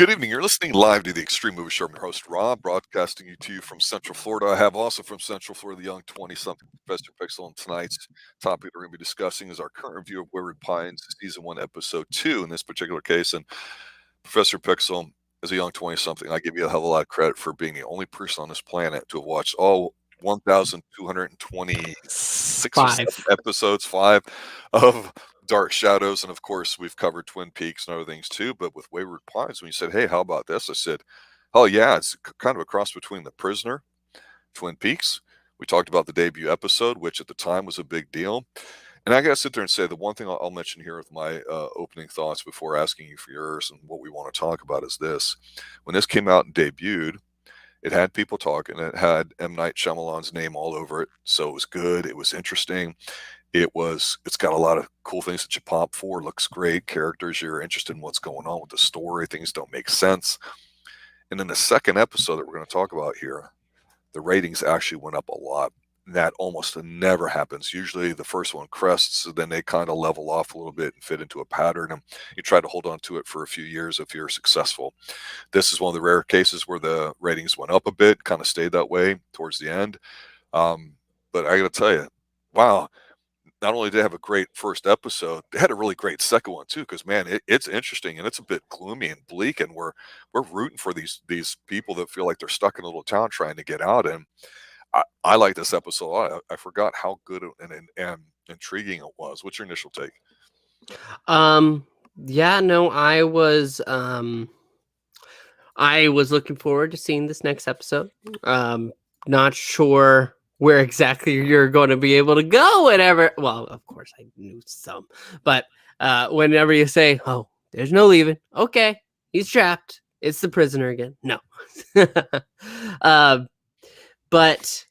Good evening. You're listening live to the Extreme Movie Show. I'm your host, Rob, broadcasting you to you from Central Florida. I have also from Central Florida the young 20-something Professor Pixel. And tonight's topic we're going to be discussing is our current review of Wayward Pines, Season 1, Episode 2 in this particular case. And Professor Pixel, as a young 20-something, I give you a hell of a lot of credit for being the only person on this planet to have watched all 1,226 or 7 5. episodes, 5 of Dark Shadows, and of course we've covered Twin Peaks and other things too. But with Wayward Pines, when you said, "Hey, how about this?" I said, "Oh yeah, it's kind of a cross between The Prisoner, Twin Peaks." We talked about the debut episode, which at the time was a big deal. And I got to sit there and say the one thing I'll mention here with my opening thoughts before asking you for yours and what we want to talk about is this: when this came out and debuted, it had people talking. It had M. Night Shyamalan's name all over it, so it was good. It was interesting. It's got a lot of cool things that you pop for. Looks great. Characters, you're interested in what's going on with the story. Things don't make sense. And then the second episode that we're going to talk about here, the ratings actually went up a lot. That almost never happens. Usually the first one crests, then they kind of level off a little bit and fit into a pattern, and you try to hold on to it for a few years if you're successful. This is one of the rare cases where the ratings went up a bit, kind of stayed that way towards the end. But I got to tell you, wow, not only did they have a great first episode, they had a really great second one too. Because man, it's interesting and it's a bit gloomy and bleak, and we're rooting for these people that feel like they're stuck in a little town trying to get out. And I like this episode a lot. I forgot how good and intriguing it was. What's your initial take? Yeah, no, I was looking forward to seeing this next episode. Not sure where exactly you're going to be able to go whenever. Well, of course I knew some, but whenever you say, "Oh, there's no leaving," okay, he's trapped. It's the prisoner again. No, but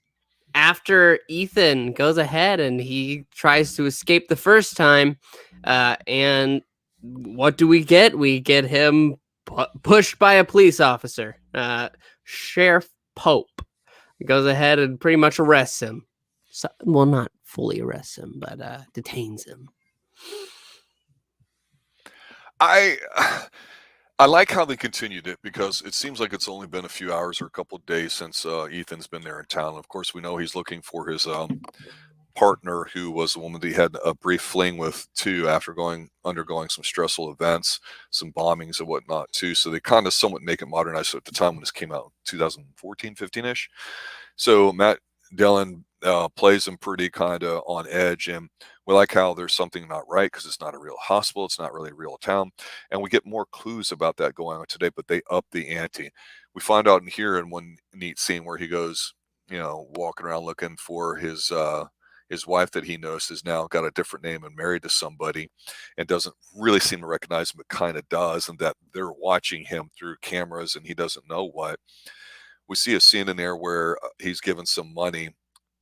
after Ethan goes ahead and he tries to escape the first time, and what do we get? We get him pushed by a police officer. Sheriff Pope goes ahead and pretty much arrests him. So, well, not fully arrests him, but detains him. I like how they continued it, because it seems like it's only been a few hours or a couple of days since Ethan's been there in town. Of course, we know he's looking for his partner, who was the woman that he had a brief fling with too, after undergoing some stressful events, some bombings and whatnot too. So they kind of somewhat make it modernized at the time when this came out, 2014, 15-ish. So Matt Dillon plays him pretty kind of on edge, and we like how there's something not right because it's not a real hospital, it's not really a real town, and we get more clues about that going on today, but they up the ante. We find out in here in one neat scene where he goes, walking around looking for his wife that he knows has now got a different name and married to somebody, and doesn't really seem to recognize him, but kind of does, and that they're watching him through cameras and he doesn't know what. We see a scene in there where he's given some money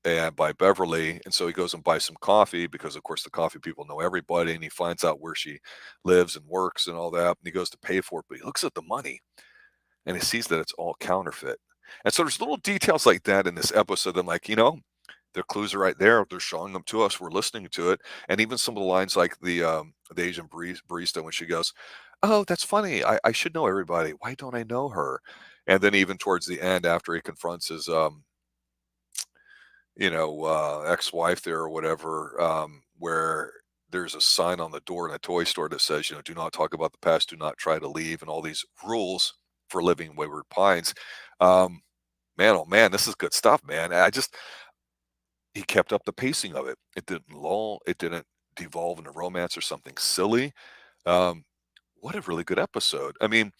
and by Beverly, and so he goes and buys some coffee, because of course the coffee people know everybody, and he finds out where she lives and works and all that, and he goes to pay for it, but he looks at the money and he sees that it's all counterfeit. And so there's little details like that in this episode. I'm like, the clues are right there. They're showing them to us. We're listening to it. And even some of the lines like the Asian barista, when she goes, "Oh, that's funny. I should know everybody. Why don't I know her?" And then even towards the end, after he confronts his ex-wife there or whatever, where there's a sign on the door in a toy store that says, "Do not talk about the past, do not try to leave," and all these rules for living Wayward Pines. Man, oh man, this is good stuff, man. He kept up the pacing of it. It didn't lull. It didn't devolve into romance or something silly. What a really good episode. I mean,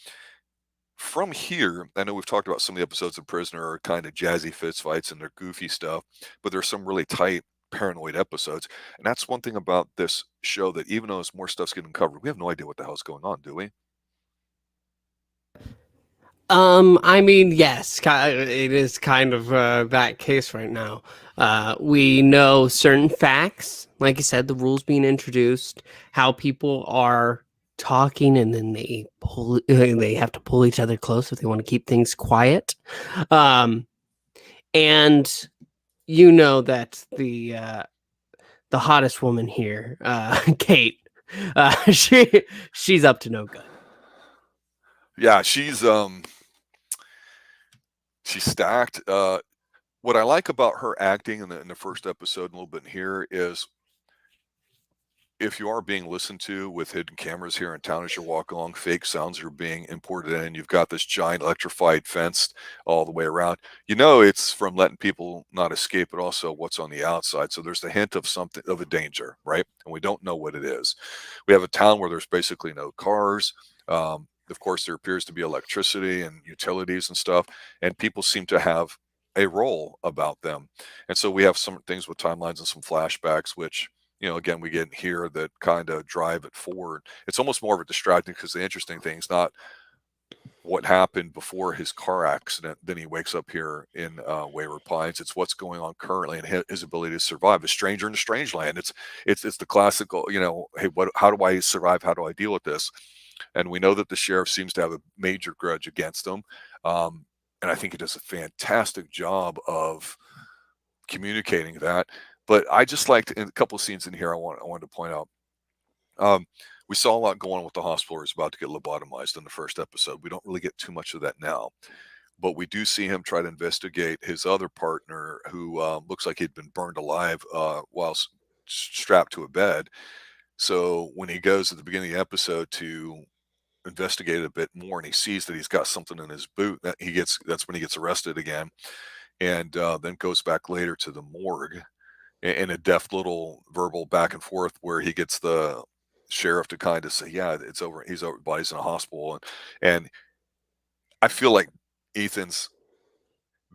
from here, I know we've talked about some of the episodes of Prisoner are kind of jazzy fist fights and they're goofy stuff, but there's some really tight, paranoid episodes. And that's one thing about this show, that even though more stuff's getting covered, we have no idea what the hell's going on, do we? I mean, yes, it is kind of that case right now. We know certain facts, like you said, the rules being introduced, how people are talking, and then they have to pull each other close if they want to keep things quiet. And you know that the hottest woman here, Kate, she's up to no good. Yeah, she's stacked. What I like about her acting in the first episode, a little bit in here, is if you are being listened to with hidden cameras here in town as you walk along, fake sounds are being imported in. You've got this giant electrified fence all the way around. You know it's from letting people not escape, but also what's on the outside. So there's the hint of something of a danger, right? And we don't know what it is. We have a town where there's basically no cars. Of course, there appears to be electricity and utilities and stuff, and people seem to have a role about them. And so we have some things with timelines and some flashbacks, which again, we get here that kind of drive it forward. It's almost more of a distracting because the interesting thing is not what happened before his car accident. Then he wakes up here in Wayward Pines. It's what's going on currently and his ability to survive. A stranger in a strange land. It's the classical, hey, how do I survive? How do I deal with this? And we know that the sheriff seems to have a major grudge against him. And I think he does a fantastic job of communicating that. But I just liked in a couple of scenes in here I wanted to point out. We saw a lot going on with the hospital where he's about to get lobotomized in the first episode. We don't really get too much of that now. But we do see him try to investigate his other partner who looks like he'd been burned alive while strapped to a bed. So when he goes at the beginning of the episode to investigate it a bit more and he sees that he's got something in his boot, that's when he gets arrested again. And then goes back later to the morgue in a deft little verbal back and forth where he gets the sheriff to kind of say, yeah, it's over. He's over, body's in a hospital. And I feel like Ethan's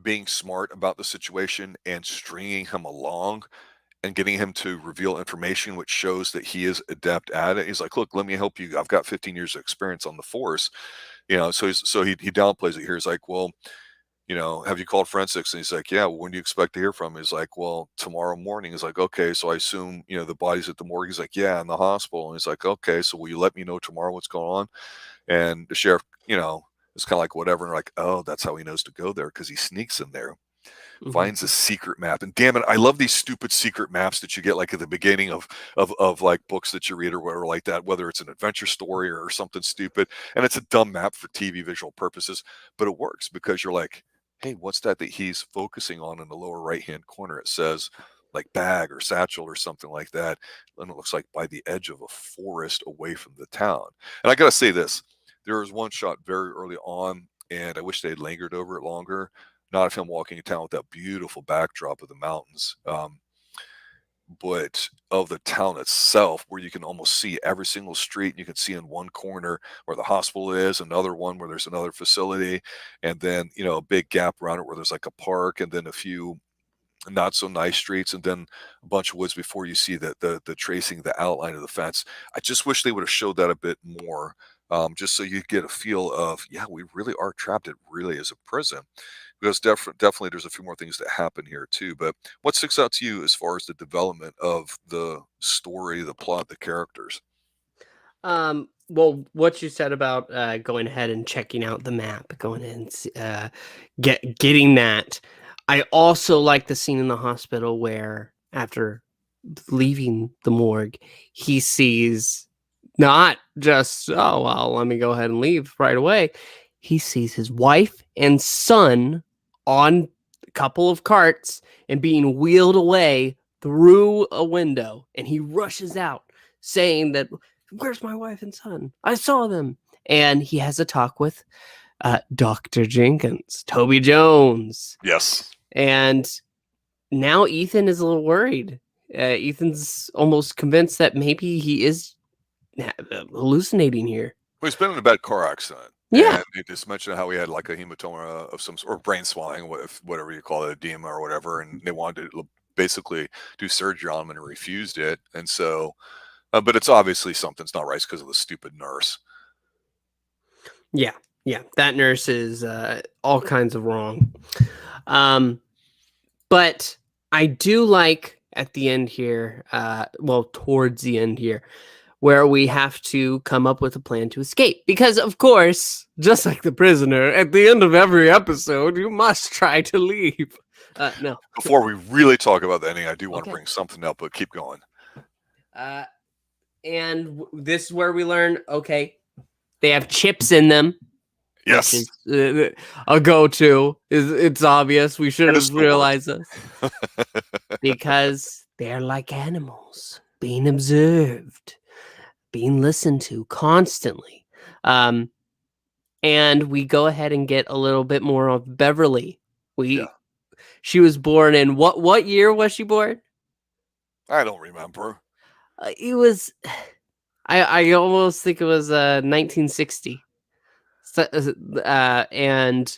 being smart about the situation and stringing him along and getting him to reveal information, which shows that he is adept at it. He's like, look, let me help you. I've got 15 years of experience on the force, so he downplays it here. He's like, well, have you called forensics? And he's like, yeah, well, when do you expect to hear from him? He's like, well, tomorrow morning. He's like, okay, so I assume, the body's at the morgue. He's like, yeah, in the hospital. And he's like, okay, so will you let me know tomorrow what's going on? And the sheriff, is kind of like, whatever. And like, oh, that's how he knows to go there because he sneaks in there. Finds a secret map, and damn it, I love these stupid secret maps that you get like at the beginning of like books that you read or whatever like that, whether it's an adventure story or something stupid, and it's a dumb map for TV visual purposes, but it works because you're like, hey, what's that he's focusing on in the lower right hand corner? It says like bag or satchel or something like that, and it looks like by the edge of a forest away from the town. And I gotta say this, there was one shot very early on, and I wish they had lingered over it longer. Not of him walking in town with that beautiful backdrop of the mountains, but of the town itself, where you can almost see every single street. You can see in one corner where the hospital is, another one where there's another facility, and then a big gap around it where there's like a park, and then a few not so nice streets, and then a bunch of woods before you see the tracing, the outline of the fence. I just wish they would have showed that a bit more, just so you get a feel of, yeah, we really are trapped. It really is a prison. Because definitely there's a few more things that happen here too. But what sticks out to you as far as the development of the story, the plot, the characters? Well, what you said about going ahead and checking out the map, going in, getting that. I also like the scene in the hospital where after leaving the morgue, he sees not just, oh well, let me go ahead and leave right away. He sees his wife and son on a couple of carts and being wheeled away through a window, and he rushes out saying that, where's my wife and son? I saw them. And he has a talk with Dr. Jenkins, Toby Jones. Yes. And now Ethan is a little worried. Ethan's almost convinced that maybe he is hallucinating here. Well, he's been in a bad car accident. Yeah. And they just mentioned how he had like a hematoma of some sort, or brain swelling, whatever you call it, edema or whatever. And they wanted to basically do surgery on him and refused it. And so, but it's obviously something's not right because of the stupid nurse. Yeah. That nurse is all kinds of wrong. But I do like at the end here, towards the end here, where we have to come up with a plan to escape. Because, of course, just like the prisoner, at the end of every episode, you must try to leave. No. Before we really talk about the ending, I do want to bring something up, but keep going. And this is where we learn, okay, they have chips in them. which Yes. is a go-to. It's obvious. We should And it's have the worst. realized this because they're like animals being observed, being listened to constantly. And we go ahead and get a little bit more of Beverly. Yeah. She was born in what year was she born? I don't remember. It was I almost think it was 1960. So, and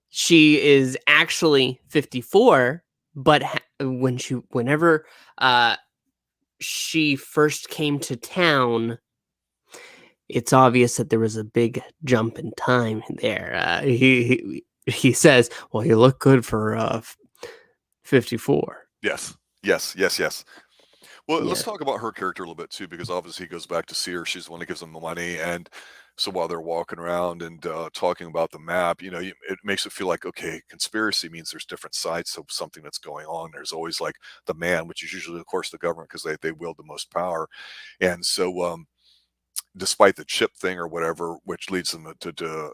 she is actually 54, but whenever she first came to town, it's obvious that there was a big jump in time there. He says, "Well, you look good for 54." Yes. Yes. Yes. Yes. Well, let's Yeah. talk about her character a little bit too, because obviously he goes back to see her. She's the one that gives him the money, and so while they're walking around and talking about the map, it makes it feel like okay, conspiracy means there's different sides of something that's going on. There's always like the man, which is usually, of course, the government because they wield the most power, and so despite the chip thing or whatever, which leads them to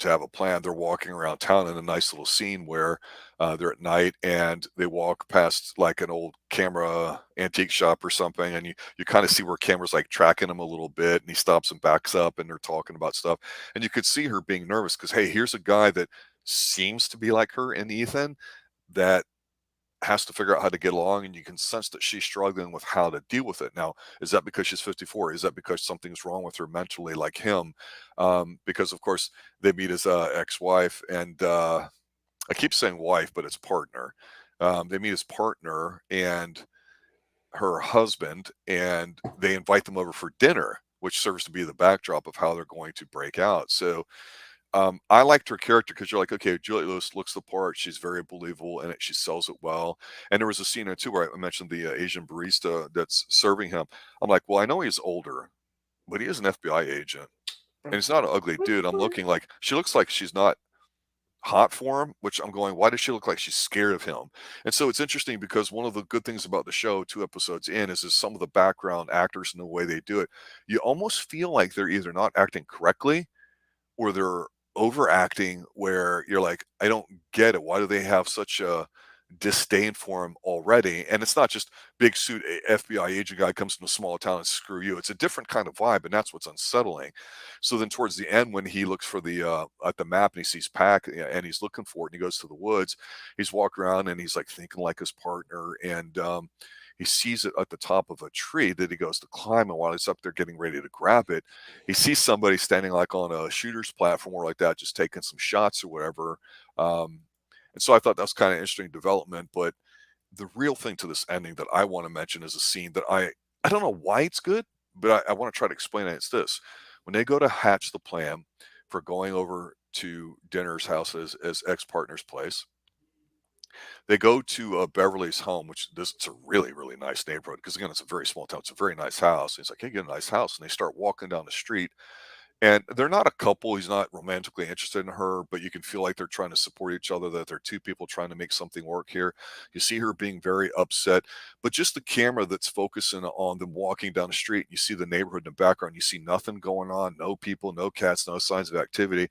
have a plan. They're walking around town in a nice little scene where they're at night and they walk past like an old camera antique shop or something, and you kind of see where camera's like tracking him a little bit, and he stops and backs up, and they're talking about stuff, and you could see her being nervous because hey, here's a guy that seems to be like her and Ethan that has to figure out how to get along, and you can sense that she's struggling with how to deal with it. Now, is that because she's 54? Is that because something's wrong with her mentally, like him? Because of course they meet his ex-wife, and I keep saying wife, but it's partner. They meet his partner and her husband, and they invite them over for dinner, which serves to be the backdrop of how they're going to break out. So I liked her character because you're like, okay, Juliette Lewis looks the part. She's very believable in it. She sells it well. And there was a scene in it too where I mentioned the Asian barista that's serving him. I'm like, well, I know he's older, but he is an FBI agent, and he's not an ugly dude. I'm looking like she looks like she's not hot for him, which I'm going, why does she look like she's scared of him? And so it's interesting because one of the good things about the show, 2 episodes in, is some of the background actors and the way they do it. You almost feel like they're either not acting correctly or they're overacting where you're like, I don't get it. Why do they have such a disdain for him already? And it's not just big suit FBI agent guy comes from a small town and screw you. It's a different kind of vibe, and that's what's unsettling. So then towards the end, when he looks for the at the map and he sees Pac and he's looking for it and he goes to the woods, he's walking around and he's like thinking like his partner, and he sees it at the top of a tree that he goes to climb, and while he's up there getting ready to grab it, he sees somebody standing like on a shooter's platform or like that, just taking some shots or whatever. And so I thought that was kind of interesting development. But the real thing to this ending that I want to mention is a scene that I don't know why it's good, but I want to try to explain it. It's this: when they go to hatch the plan for going over to Dinner's house as ex partner's place, they go to Beverly's home, which this it's a really, really nice neighborhood because again, it's a very small town. It's a very nice house. He's like, "Hey, get a nice house," and they start walking down the street, and they're not a couple. He's not romantically interested in her, but you can feel like they're trying to support each other. That they're two people trying to make something work here. You see her being very upset, but just the camera that's focusing on them walking down the street. You see the neighborhood in the background. You see nothing going on, no people, no cats, no signs of activity,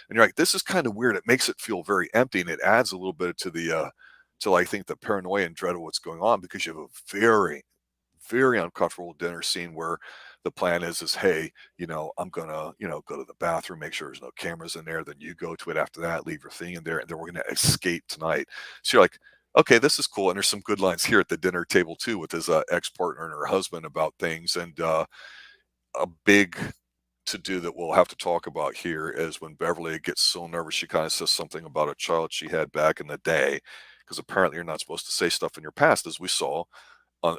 and you're like, "This is kind of weird." It makes it feel very empty, and it adds a little bit to the till I think the paranoia and dread of what's going on because you have a very, very uncomfortable dinner scene where the plan is hey, I'm gonna, go to the bathroom, make sure there's no cameras in there. Then you go to it after that, leave your thing in there, and then we're gonna escape tonight. So you're like, okay, this is cool. And there's some good lines here at the dinner table too with his ex-partner and her husband about things. And a big to do that we'll have to talk about here is when Beverly gets so nervous, she kind of says something about a child she had back in the day, because apparently you're not supposed to say stuff in your past, as we saw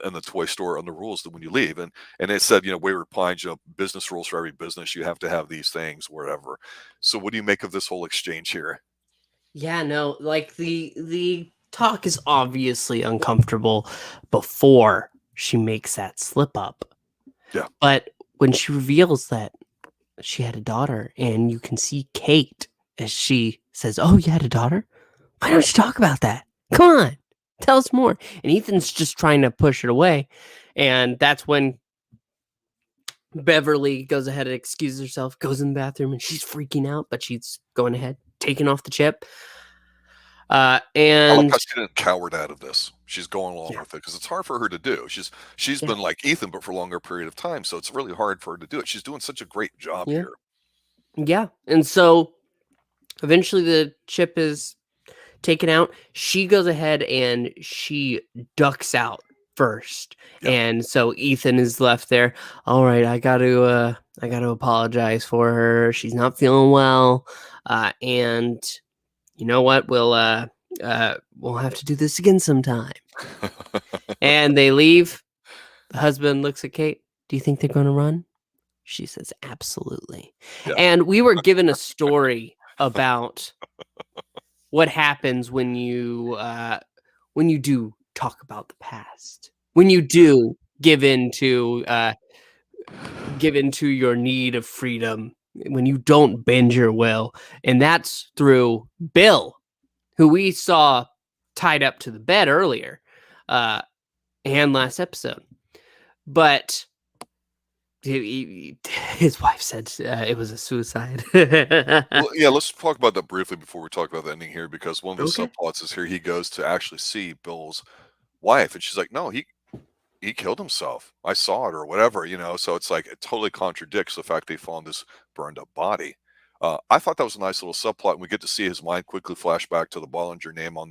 in the toy store on the rules that when you leave. And it said, Wayward Pines, business rules for every business. You have to have these things, whatever. So what do you make of this whole exchange here? Yeah, no, like the talk is obviously uncomfortable before she makes that slip up. Yeah. But when she reveals that she had a daughter and you can see Kate as she says, "Oh, you had a daughter? Why don't you talk about that? Come on, tell us more." And Ethan's just trying to push it away. And that's when Beverly goes ahead and excuses herself, goes in the bathroom, and she's freaking out, but she's going ahead, taking off the chip. I like And how she didn't coward out of this. She's going along yeah, with it because it's hard for her to do. She's yeah, been like Ethan, but for a longer period of time, so it's really hard for her to do it. She's doing such a great job yeah, here. yeah. And so eventually the chip is taken out. She goes ahead and she ducks out first. Yeah. And so Ethan is left there. All right, I got to apologize for her. She's not feeling well. And you know what? We'll have to do this again sometime. And they leave. The husband looks at Kate. Do you think they're going to run? She says, absolutely. Yeah. And we were given a story about what happens when you do talk about the past, when you do give into your need of freedom, when you don't bend your will. And that's through Bill, who we saw tied up to the bed earlier, and last episode. But his wife said it was a suicide. Well, yeah, let's talk about that briefly before we talk about the ending here, because one of the Okay. subplots is here he goes to actually see Bill's wife, and she's like, "No, he killed himself. I saw it," or whatever, you know. So it's like it totally contradicts the fact they found this burned up body. I thought that was a nice little subplot, and we get to see his mind quickly flash back to the Bollinger name on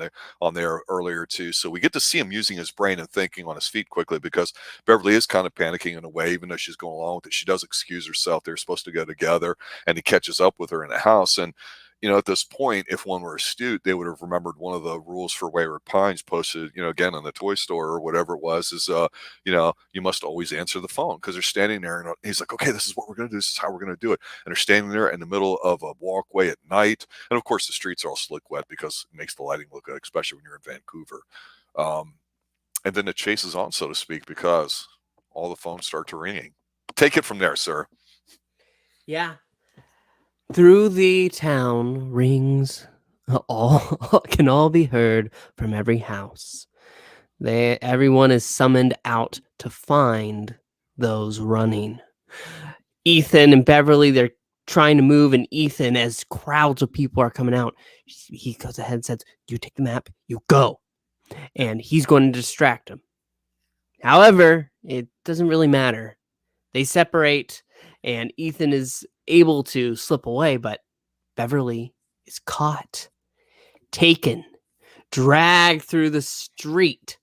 there earlier too. So we get to see him using his brain and thinking on his feet quickly, because Beverly is kind of panicking in a way, even though she's going along with it. She does excuse herself. They're supposed to go together, and he catches up with her in the house. And at this point, if one were astute, they would have remembered one of the rules for Wayward Pines posted, again in the toy store or whatever it was, is you must always answer the phone, because they're standing there, and he's like, okay, this is what we're going to do. This is how we're going to do it. And they're standing there in the middle of a walkway at night. And of course, the streets are all slick wet because it makes the lighting look good, especially when you're in Vancouver. And then it chases on, so to speak, because all the phones start to ringing. Take it from there, sir. Yeah. Through the town rings all can all be heard from every house. Everyone is summoned out to find those running. Ethan and Beverly, they're trying to move, and Ethan, as crowds of people are coming out, he goes ahead and says, you take the map, you go. And he's going to distract them. However, it doesn't really matter. They separate, and Ethan is able to slip away, but Beverly is caught, taken, dragged through the street.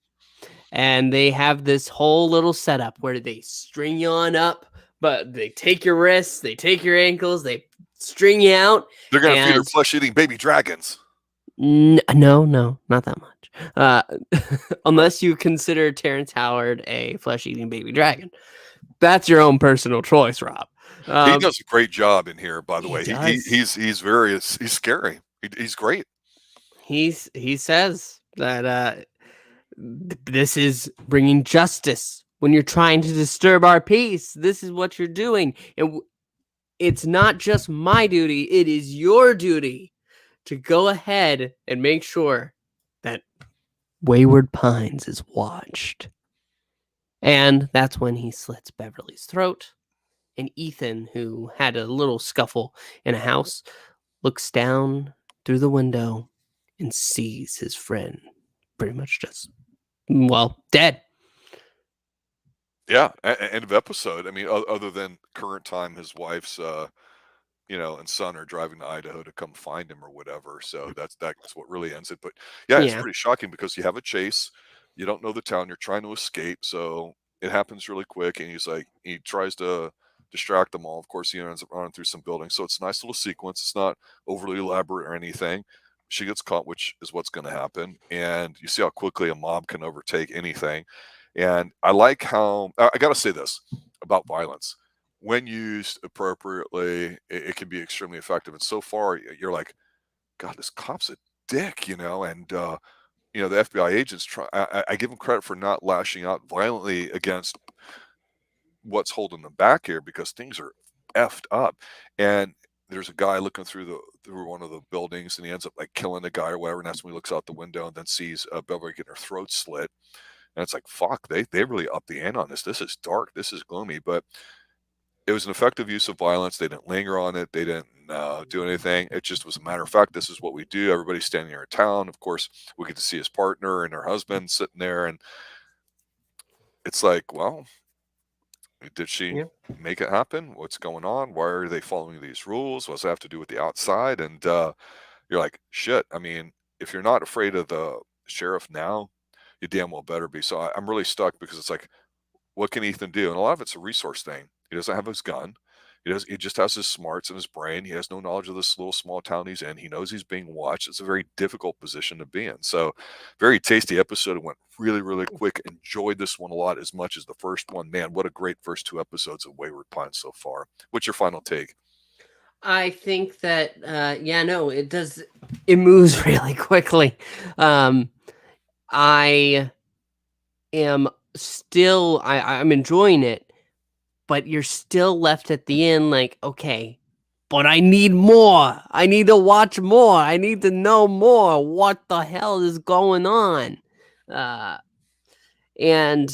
And they have this whole little setup where they string you on up, but they take your wrists, they take your ankles, they string you out. They're going to feed her flesh-eating baby dragons. No, not that much. Unless you consider Terrence Howard a flesh-eating baby dragon. That's your own personal choice, Rob. He does a great job in here, by the way. Does. He's scary. He's great. He says that this is bringing justice. When you're trying to disturb our peace, this is what you're doing. And it's not just my duty, it is your duty to go ahead and make sure that Wayward Pines is watched. And that's when he slits Beverly's throat. And Ethan, who had a little scuffle in a house, looks down through the window and sees his friend pretty much just, dead. Yeah, end of episode. I mean, other than current time, his wife's and son are driving to Idaho to come find him or whatever. So that's what really ends it. But yeah, it's pretty shocking, because you have a chase, you don't know the town, you're trying to escape, so it happens really quick. And he tries to distract them all. Of course, he ends up running through some buildings. So it's a nice little sequence. It's not overly elaborate or anything. She gets caught, which is what's going to happen, and you see how quickly a mob can overtake anything. And I like how, I got to say this about violence. When used appropriately, it can be extremely effective. And so far, you're like, God, this cop's a dick, and the FBI agents I give them credit for not lashing out violently against what's holding them back here, because things are effed up. And there's a guy looking through one of the buildings, and he ends up like killing the guy or whatever. And that's when he looks out the window and then sees Beverly getting her throat slit. And it's like, fuck, they really upped the ante on this. This is dark. This is gloomy. But it was an effective use of violence. They didn't linger on it. They didn't do anything. It just was a matter of fact. This is what we do. Everybody's standing there in town. Of course, we get to see his partner and her husband sitting there, and it's like, well, did she Yeah. make it happen? What's going on? Why are they following these rules? What does that have to do with the outside? And you're like, shit. I mean, if you're not afraid of the sheriff now, you damn well better be. So I'm really stuck because it's like, what can Ethan do? And a lot of it's a resource thing. He doesn't have his gun. He just has his smarts in his brain. He has no knowledge of this little small town he's in. He knows he's being watched. It's a very difficult position to be in. So, very tasty episode. It went really, really quick. Enjoyed this one a lot as much as the first one. Man, what a great first 2 episodes of Wayward Pines so far. What's your final take? I think that no, it does. It moves really quickly. I am still I'm enjoying it, but you're still left at the end like, okay, but I need more. I need to watch more. I need to know more. What the hell is going on? And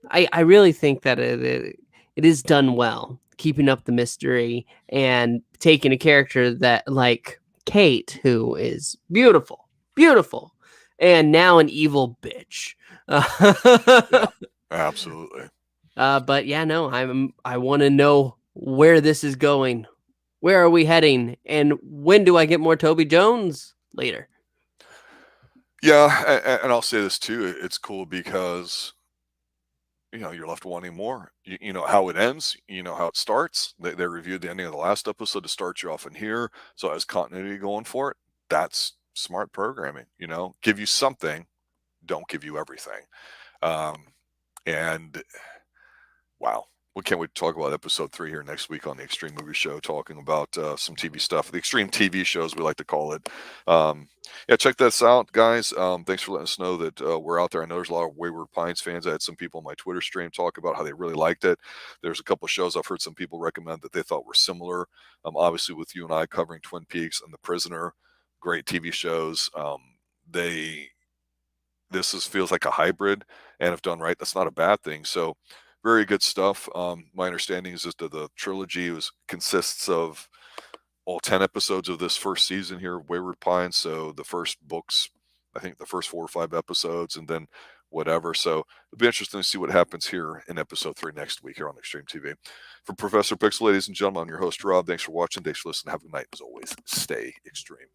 I really think that it is done well, keeping up the mystery and taking a character that like Kate, who is beautiful, beautiful, and now an evil bitch. Yeah, absolutely. But yeah, no, I want to know where this is going. Where are we heading? And when do I get more Toby Jones later? Yeah, and I'll say this too. It's cool because you're left wanting more. You know how it ends. You know how it starts. They reviewed the ending of the last episode to start you off in here, so it has continuity going for it. That's smart programming. Give you something, don't give you everything. And wow, we can't wait to talk about episode 3 here next week on the Xtreme Movie Show, talking about some TV stuff, the Xtreme TV shows we like to call it. Yeah, check this out, guys. Thanks for letting us know that we're out there. I know there's a lot of Wayward Pines fans. I had some people on my Twitter stream talk about how they really liked it. There's a couple of shows I've heard some people recommend that they thought were similar. Obviously, with you and I covering Twin Peaks and The Prisoner, great TV shows. Feels like a hybrid, and if done right, that's not a bad thing. So very good stuff. My understanding is that the trilogy consists of all 10 episodes of this first season here of Wayward Pines. So the first books, I think the first 4 or 5 episodes, and then whatever. So it'll be interesting to see what happens here in episode 3 next week here on Xtreme TV. For Professor Pixel, ladies and gentlemen, I'm your host, Rob. Thanks for watching. Thanks for listening. Have a good night. As always, stay extreme.